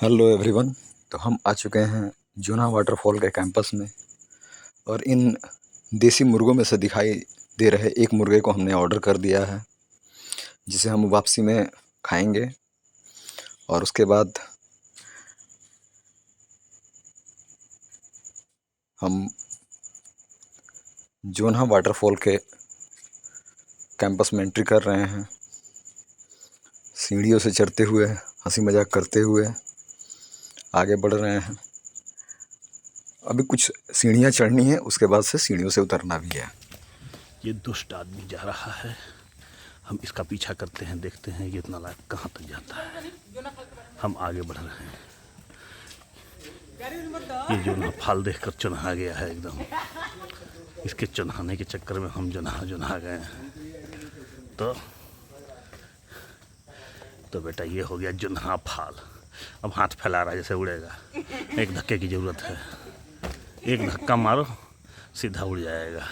Hello everyone. तो हम आ चुके हैं जूना वाटरफॉल के कैंपस में और इन देसी मुर्गों में से दिखाई दे रहे एक मुर्गे को हमने ऑर्डर कर दिया है, जिसे हम वापसी में खाएंगे। और उसके बाद हम जूना वाटरफॉल के कैंपस में एंट्री कर रहे हैं, सीढ़ियों से चढ़ते हुए, हंसी मजाक करते हुए आगे बढ़ रहे हैं। अभी कुछ सीढ़ियाँ चढ़नी है, उसके बाद से सीढ़ियों से उतरना भी है। ये दुष्ट आदमी जा रहा है, हम इसका पीछा करते हैं, देखते हैं ये इतना लायक कहाँ तक जाता है। हम आगे बढ़ रहे हैं। ये जो ना फाल देखकर चुनहा गया है एकदम, इसके चुनहाने के चक्कर में हम जुनहा गए हैं। तो बेटा ये हो गया जुनहा फाल। अब हाथ फैला रहा है जैसे उड़ेगा। एक धक्के की ज़रूरत है, एक धक्का मारो सीधा उड़ जाएगा।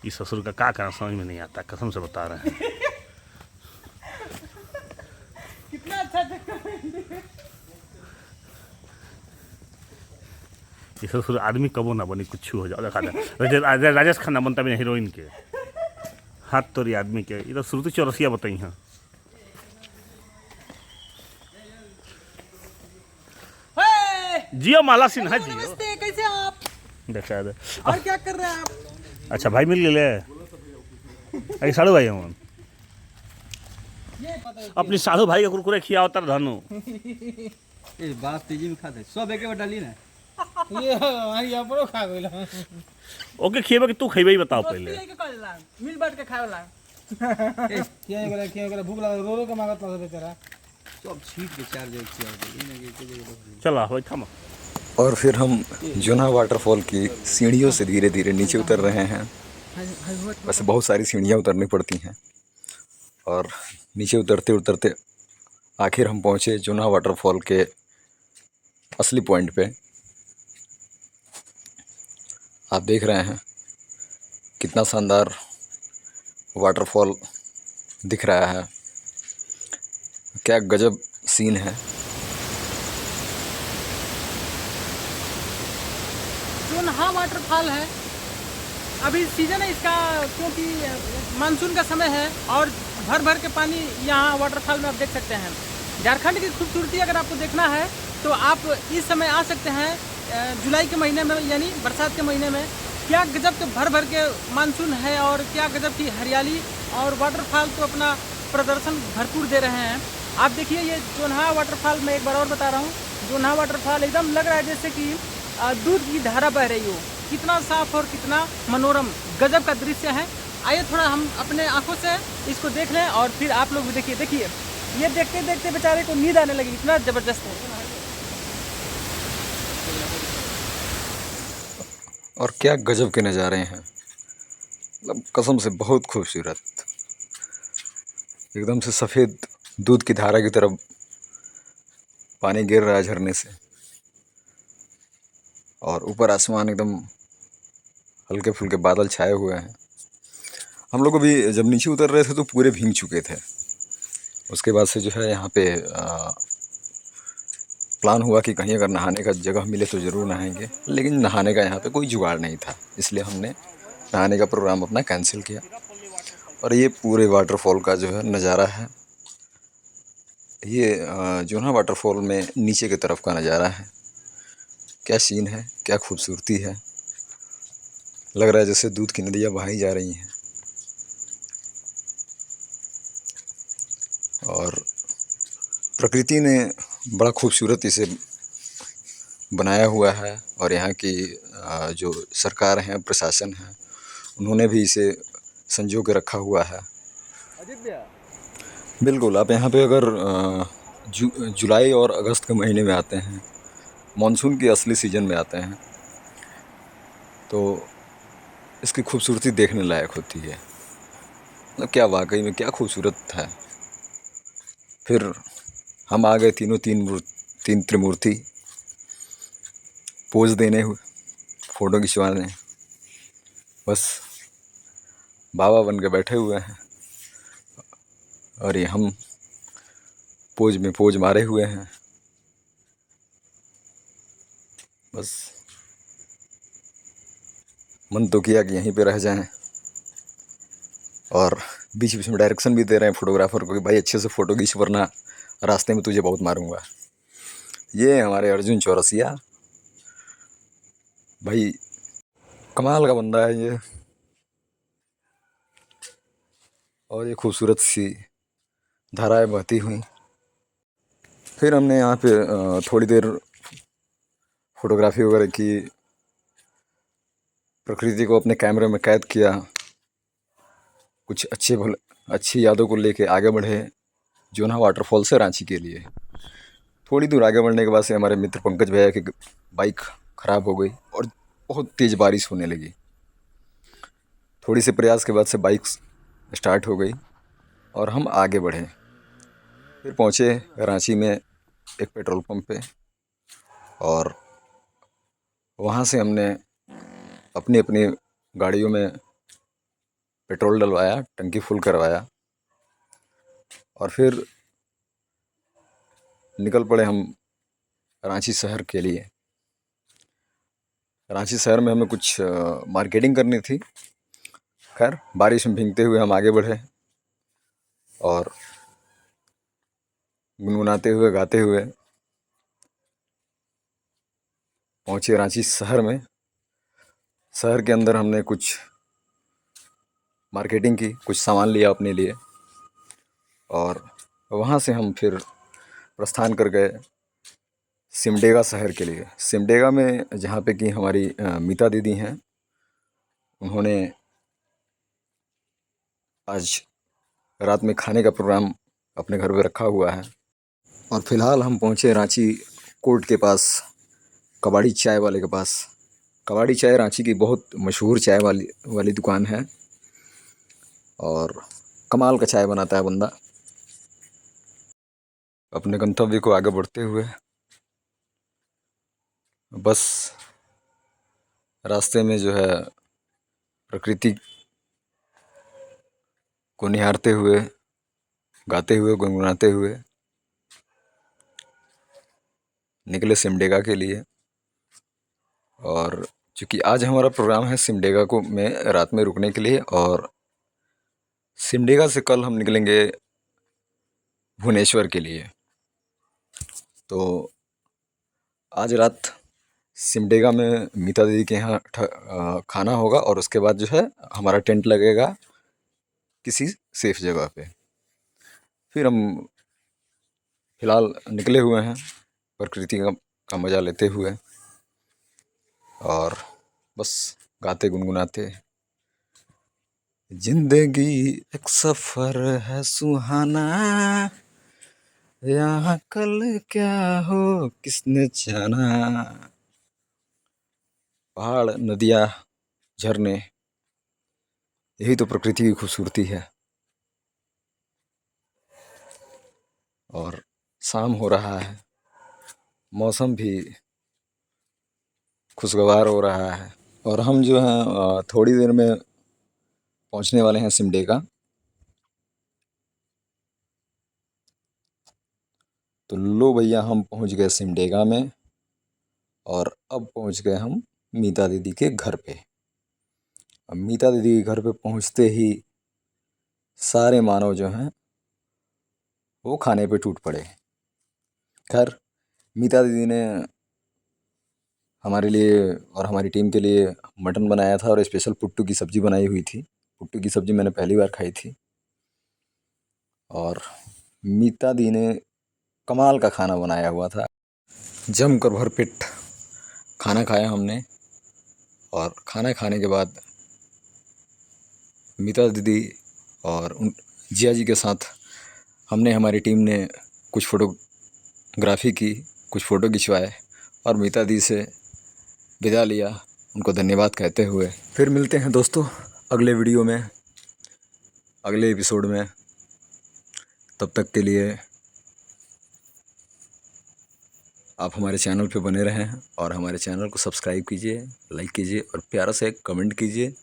इस ससुर का क्या करना समझ में नहीं आता, कसम से बता रहे हैं। कितना अच्छा ये ससुर आदमी कबो ना बनी, कुछ हो जाओ। देखा था राजेश खन्ना बनता भी हीरोइन के हाथ तोड़ी आदमी के। इधर श्रुति चौरसिया बताई हैं। जियो माला सिन्हा जियो। नमस्ते, कैसे आप? देखा दे और क्या कर रहे हैं आप? अच्छा भाई मिल गए साड़ू भाई हम अपनी साधु भाई के कुरकुरे खिया होता धनु। ए बात तेजी में खाते सब एके बार डाली ना। ये यहाँ पर खा गइल। ओके खिएबे कि तू खइबे ही बताओ पहले। दोस्ती के करेला, मिल बांट के खावेला। किया करे भूख लगा रो रो के मांगत ना बेचारा। सब छीट के चार जगह खिया दे इने के जगह। चला भाई थमा। और फिर हम जूना वाटरफॉल की सीढ़ियों से धीरे धीरे नीचे उतर रहे हैं। वैसे बहुत सारी सीढ़ियाँ उतरनी पड़ती हैं और नीचे उतरते उतरते आखिर हम पहुँचे जूना वाटरफॉल के असली पॉइंट पे। आप देख रहे हैं कितना शानदार वाटरफॉल दिख रहा है, क्या गजब सीन है। जूनहा वाटरफॉल है, अभी सीजन है इसका, क्योंकि मानसून का समय है और भर भर के पानी यहाँ वाटरफॉल में आप देख सकते हैं। झारखंड की खूबसूरती अगर आपको देखना है तो आप इस समय आ सकते हैं, जुलाई के महीने में, यानी बरसात के महीने में। क्या गजब के भर भर के मानसून है और क्या गजब की हरियाली, और वाटरफॉल तो अपना प्रदर्शन भरपूर दे रहे हैं। आप देखिए ये जूनहा वाटरफॉल, मैं एक बार और बता रहा हूँ, जूनहा वाटरफॉल एकदम लग रहा है जैसे कि दूध की धारा बह रही हो। कितना साफ और कितना मनोरम गजब का दृश्य है। आइए थोड़ा हम अपने आंखों से इसको देख लें और फिर आप लोग भी देखिए। देखिए ये देखते देखते बेचारे को नींद आने लगी, इतना ज़बरदस्त है। और क्या गजब के नज़ारे हैं, मतलब कसम से बहुत खूबसूरत। एकदम से सफ़ेद दूध की धारा की तरफ पानी गिर रहा है झरने से, और ऊपर आसमान एकदम हल्के फुल्के बादल छाए हुए हैं। हम लोग अभी जब नीचे उतर रहे थे तो पूरे भीग चुके थे। उसके बाद से जो है यहाँ पे प्लान हुआ कि कहीं अगर नहाने का जगह मिले तो ज़रूर नहाएंगे, लेकिन नहाने का यहाँ पे कोई जुगाड़ नहीं था, इसलिए हमने नहाने का प्रोग्राम अपना कैंसिल किया। और ये पूरे वाटरफॉल का जो है नज़ारा है, ये जूना वाटरफॉल में नीचे की तरफ का नज़ारा है। क्या सीन है, क्या खूबसूरती है, लग रहा है जैसे दूध की नदियाँ बहाई जा रही हैं। और प्रकृति ने बड़ा खूबसूरत इसे बनाया हुआ है, और यहाँ की जो सरकार है, प्रशासन है, उन्होंने भी इसे संजो के रखा हुआ है। बिल्कुल, आप यहाँ पे अगर जुलाई और अगस्त के महीने में आते हैं, मानसून के असली सीज़न में आते हैं, तो इसकी खूबसूरती देखने लायक होती है। मतलब क्या वाकई में क्या खूबसूरत है। फिर हम आ गए तीन त्रिमूर्ति पोज देने हुए, फ़ोटो खिंचवाने, बस बाबा बन के बैठे हुए हैं। और ये हम पोज में पोज मारे हुए हैं। बस मन तो किया कि यहीं पे रह जाएं, और बीच बीच में डायरेक्शन भी दे रहे हैं फोटोग्राफर को कि भाई अच्छे से फ़ोटो खींच, वरना रास्ते में तुझे बहुत मारूंगा। ये हमारे अर्जुन चौरसिया भाई, कमाल का बंदा है ये। और ये खूबसूरत सी धाराएं बहती हुई। फिर हमने यहाँ पे थोड़ी देर फोटोग्राफी वगैरह की, प्रकृति को अपने कैमरे में कैद किया, कुछ अच्छी यादों को लेके आगे बढ़े जोन्हा वाटरफॉल से रांची के लिए। थोड़ी दूर आगे बढ़ने के बाद से हमारे मित्र पंकज भैया की बाइक ख़राब हो गई और बहुत तेज़ बारिश होने लगी। थोड़ी से प्रयास के बाद से बाइक स्टार्ट हो गई और हम आगे बढ़े। फिर पहुँचे रांची में एक पेट्रोल पंप पे, और वहाँ से हमने अपनी अपनी गाड़ियों में पेट्रोल डलवाया, टंकी फुल करवाया, और फिर निकल पड़े हम रांची शहर के लिए। रांची शहर में हमें कुछ मार्केटिंग करनी थी। खैर, बारिश में भीगते हुए हम आगे बढ़े और गुनगुनाते हुए, गाते हुए पहुँचे रांची शहर में। शहर के अंदर हमने कुछ मार्केटिंग की, कुछ सामान लिया अपने लिए, और वहाँ से हम फिर प्रस्थान कर गए सिमडेगा शहर के लिए। सिमडेगा में जहाँ पे कि हमारी मीता दीदी हैं, उन्होंने आज रात में खाने का प्रोग्राम अपने घर पे रखा हुआ है। और फिलहाल हम पहुँचे रांची कोर्ट के पास, कबाड़ी चाय वाले के पास। कबाड़ी चाय रांची की बहुत मशहूर चाय वाली दुकान है, और कमाल का चाय बनाता है बंदा। अपने गंतव्य को आगे बढ़ते हुए बस रास्ते में जो है प्रकृति को निहारते हुए, गाते हुए, गुनगुनाते हुए निकले सिमडेगा के लिए। और चूँकि आज हमारा प्रोग्राम है सिमडेगा में रात में रुकने के लिए, और सिमडेगा से कल हम निकलेंगे भुवनेश्वर के लिए। तो आज रात सिमडेगा में मीता दीदी के यहाँ खाना होगा, और उसके बाद जो है हमारा टेंट लगेगा किसी सेफ जगह पे। फिर हम फिलहाल निकले हुए हैं प्रकृति का मज़ा लेते हुए, और बस गाते गुनगुनाते। जिंदगी एक सफ़र है सुहाना, यहाँ कल क्या हो किसने जाना। पहाड़, नदियाँ, झरने, यही तो प्रकृति की खूबसूरती है। और शाम हो रहा है, मौसम भी खुशगवार हो रहा है, और हम जो हैं थोड़ी देर में पहुंचने वाले हैं सिमडेगा। तो लो भैया, हम पहुंच गए सिमडेगा में, और अब पहुंच गए हम मीता दीदी के घर पे। अब मीता दीदी के घर पे पहुंचते ही सारे मानव जो हैं वो खाने पे टूट पड़े। खैर, मीता दीदी ने हमारे लिए और हमारी टीम के लिए मटन बनाया था, और स्पेशल पुट्टू की सब्ज़ी बनाई हुई थी। पुट्टू की सब्ज़ी मैंने पहली बार खाई थी, और मीता दी ने कमाल का खाना बनाया हुआ था। जमकर भरपेट खाना खाया हमने, और खाना खाने के बाद मीता दीदी और उन जिया जी के साथ हमारी टीम ने कुछ फ़ोटोग्राफी की, कुछ फ़ोटो खिंचवाए, और मीता दी से विदा लिया, उनको धन्यवाद कहते हुए। फिर मिलते हैं दोस्तों अगले वीडियो में, अगले एपिसोड में। तब तक के लिए आप हमारे चैनल पे बने रहें, और हमारे चैनल को सब्सक्राइब कीजिए, लाइक कीजिए, और प्यारा से कमेंट कीजिए।